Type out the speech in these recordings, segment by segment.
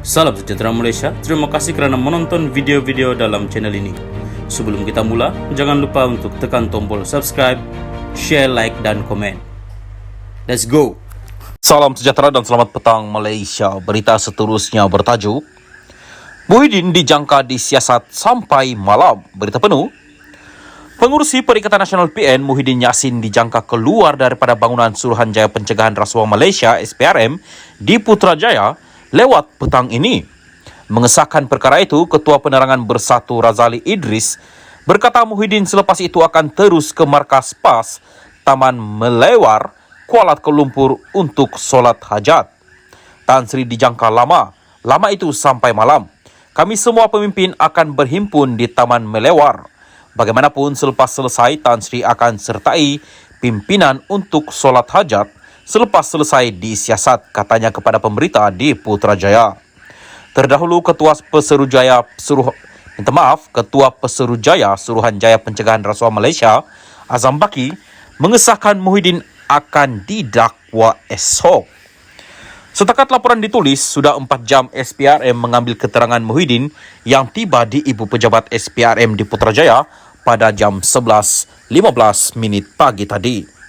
Salam sejahtera Malaysia, terima kasih kerana menonton video-video dalam channel ini. Sebelum kita mula, jangan lupa untuk tekan tombol subscribe, share, like dan komen. Let's go! Salam sejahtera dan selamat petang Malaysia. Berita seterusnya bertajuk Muhyiddin dijangka disiasat sampai malam. Berita penuh. Pengurusi Perikatan Nasional PN Muhyiddin Yassin dijangka keluar daripada bangunan Suruhanjaya Pencegahan Rasuah Malaysia SPRM di Putrajaya lewat petang ini. Mengesahkan perkara itu, Ketua Penerangan Bersatu Razali Idris berkata Muhyiddin selepas itu akan terus ke markas PAS Taman Melewar, Kuala Lumpur untuk solat hajat. Tan Sri dijangka lama itu sampai malam. Kami semua pemimpin akan berhimpun di Taman Melewar. Bagaimanapun selepas selesai, Tan Sri akan sertai pimpinan untuk solat hajat selepas selesai disiasat, katanya kepada pemberita di Putrajaya. Terdahulu Ketua Pesuruhjaya Suruhanjaya Pencegahan Rasuah Malaysia Azam Baki mengesahkan Muhyiddin akan didakwa esok. Setakat laporan ditulis, sudah 4 jam SPRM mengambil keterangan Muhyiddin yang tiba di Ibu Pejabat SPRM di Putrajaya pada jam 11.15 pagi tadi.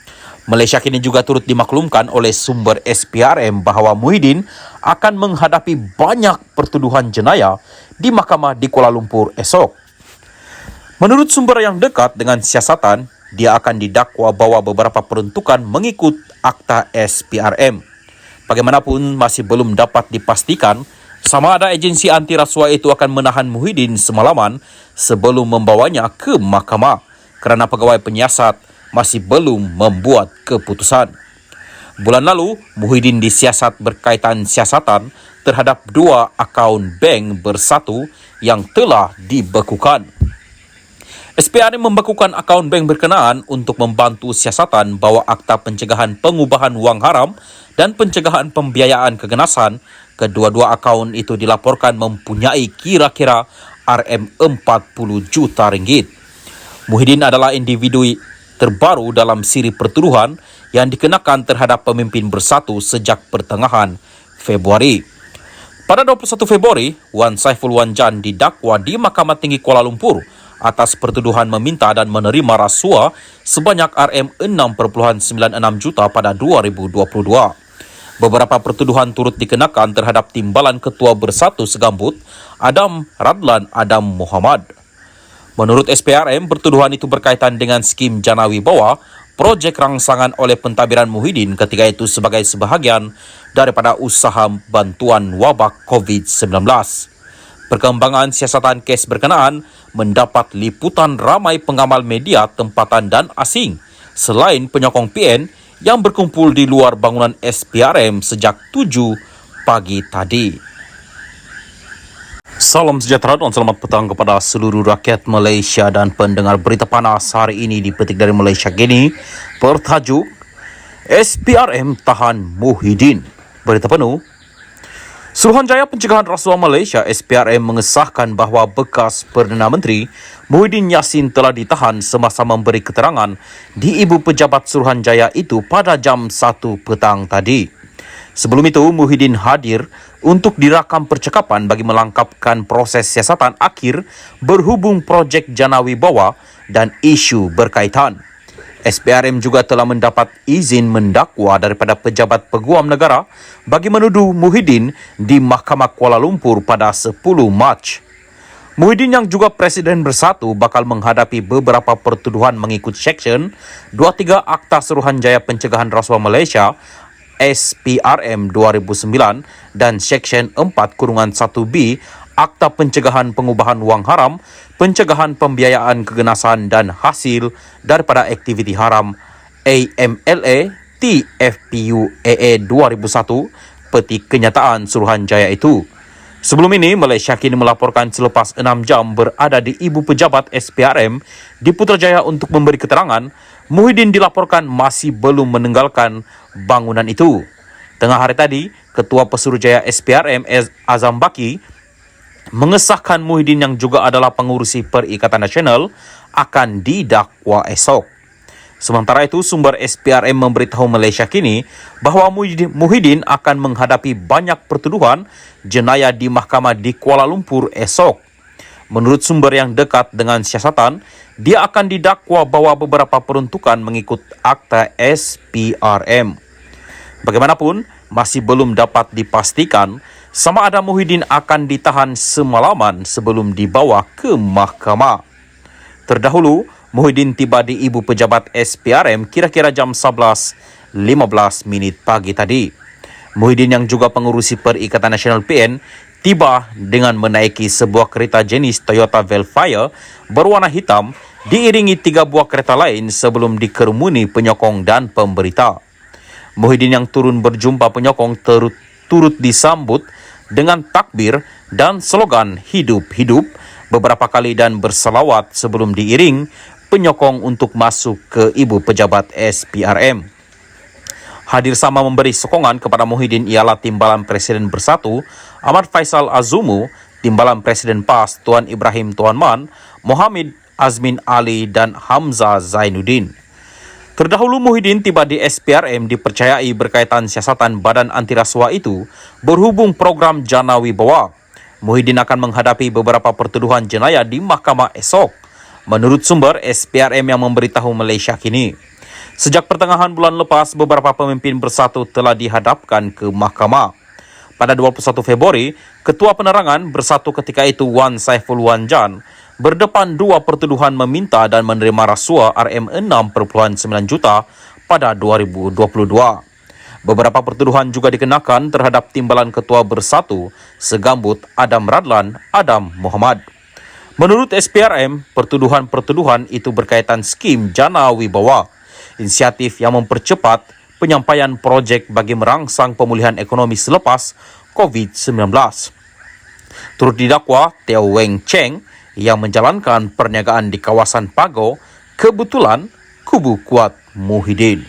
Malaysia kini juga turut dimaklumkan oleh sumber SPRM bahawa Muhyiddin akan menghadapi banyak pertuduhan jenayah di mahkamah di Kuala Lumpur esok. Menurut sumber yang dekat dengan siasatan, dia akan didakwa bawa beberapa peruntukan mengikut akta SPRM. Bagaimanapun masih belum dapat dipastikan sama ada agensi anti rasuah itu akan menahan Muhyiddin semalaman sebelum membawanya ke mahkamah kerana pegawai penyiasat masih belum membuat keputusan. Bulan lalu, Muhyiddin disiasat berkaitan siasatan terhadap 2 akaun bank bersatu yang telah dibekukan. SPRM membekukan akaun bank berkenaan untuk membantu siasatan bawa akta pencegahan pengubahan wang haram dan pencegahan pembiayaan keganasan. Kedua-dua akaun itu dilaporkan mempunyai kira-kira RM40 juta ringgit. Muhyiddin adalah individu terbaru dalam siri pertuduhan yang dikenakan terhadap pemimpin bersatu sejak pertengahan Februari. Pada 21 Februari, Wan Saiful Wanjan didakwa di Mahkamah Tinggi Kuala Lumpur atas pertuduhan meminta dan menerima rasuah sebanyak RM6.96 juta pada 2022. Beberapa pertuduhan turut dikenakan terhadap timbalan Ketua Bersatu Segambut, Adam Radlan Adam Muhammad. Menurut SPRM, pertuduhan itu berkaitan dengan skim Jana Wibawa, projek rangsangan oleh pentadbiran Muhyiddin ketika itu sebagai sebahagian daripada usaha bantuan wabak COVID-19. Perkembangan siasatan kes berkenaan mendapat liputan ramai pengamal media tempatan dan asing selain penyokong PN yang berkumpul di luar bangunan SPRM sejak 7 pagi tadi. Salam sejahtera dan selamat petang kepada seluruh rakyat Malaysia dan pendengar berita panas hari ini dipetik dari Malaysia Gini bertajuk SPRM tahan Muhyiddin. Berita penuh. Suruhanjaya Pencegahan Rasuah Malaysia SPRM mengesahkan bahawa bekas Perdana Menteri Muhyiddin Yassin telah ditahan semasa memberi keterangan di Ibu Pejabat Suruhanjaya itu pada jam 1 petang tadi. Sebelum itu, Muhyiddin hadir untuk dirakam percakapan bagi melengkapkan proses siasatan akhir berhubung projek Jana Wibawa dan isu berkaitan. SPRM juga telah mendapat izin mendakwa daripada Pejabat Peguam Negara bagi menuduh Muhyiddin di Mahkamah Kuala Lumpur pada 10 Mac. Muhyiddin yang juga Presiden Bersatu bakal menghadapi beberapa pertuduhan mengikut Seksyen 23 Akta Suruhanjaya Pencegahan Rasuah Malaysia SPRM 2009 dan Seksyen 4-1B Akta Pencegahan Pengubahan Wang Haram, Pencegahan Pembiayaan Keganasan dan Hasil daripada Aktiviti Haram AMLA TFPU AA 2001 peti kenyataan Suruhanjaya itu. Sebelum ini, Malaysia kini melaporkan selepas 6 jam berada di Ibu Pejabat SPRM di Putrajaya untuk memberi keterangan, Muhyiddin dilaporkan masih belum meninggalkan bangunan itu. Tengah hari tadi, Ketua Pesuruhjaya SPRM Azam Baki mengesahkan Muhyiddin yang juga adalah pengurusi Perikatan Nasional akan didakwa esok. Sementara itu, sumber SPRM memberitahu Malaysia kini bahawa Muhyiddin akan menghadapi banyak pertuduhan jenayah di mahkamah di Kuala Lumpur esok. Menurut sumber yang dekat dengan siasatan, dia akan didakwa bahawa beberapa peruntukan mengikut Akta SPRM. Bagaimanapun, masih belum dapat dipastikan sama ada Muhyiddin akan ditahan semalaman sebelum dibawa ke mahkamah. Terdahulu, Muhyiddin tiba di Ibu Pejabat SPRM kira-kira jam 11.15 pagi tadi. Muhyiddin yang juga pengurusi Perikatan Nasional PN tiba dengan menaiki sebuah kereta jenis Toyota Velfire berwarna hitam diiringi 3 buah kereta lain sebelum dikerumuni penyokong dan pemberita. Muhyiddin yang turun berjumpa penyokong turut disambut dengan takbir dan slogan hidup-hidup beberapa kali dan berselawat sebelum diiring penyokong untuk masuk ke Ibu Pejabat SPRM. Hadir sama memberi sokongan kepada Muhyiddin ialah Timbalan Presiden Bersatu Ahmad Faisal Azumu, Timbalan Presiden PAS Tuan Ibrahim Tuan Man, Mohammed Azmin Ali dan Hamzah Zainuddin. Terdahulu Muhyiddin tiba di SPRM dipercayai berkaitan siasatan Badan Anti Rasuah itu berhubung program Jana Wibawa. Muhyiddin akan menghadapi beberapa pertuduhan jenayah di mahkamah esok. Menurut sumber SPRM yang memberitahu Malaysia kini, sejak pertengahan bulan lepas, beberapa pemimpin Bersatu telah dihadapkan ke mahkamah. Pada 21 Februari, Ketua Penerangan Bersatu ketika itu Wan Saiful Wanjan berdepan 2 pertuduhan meminta dan menerima rasuah RM6.9 juta pada 2022. Beberapa pertuduhan juga dikenakan terhadap Timbalan Ketua Bersatu Segambut Adam Radlan Adam Muhammad. Menurut SPRM, pertuduhan-pertuduhan itu berkaitan skim Jana Wibawa, inisiatif yang mempercepat penyampaian projek bagi merangsang pemulihan ekonomi selepas COVID-19. Turut didakwa Teo Weng Cheng yang menjalankan perniagaan di kawasan Pago, kebetulan kubu kuat Muhyiddin.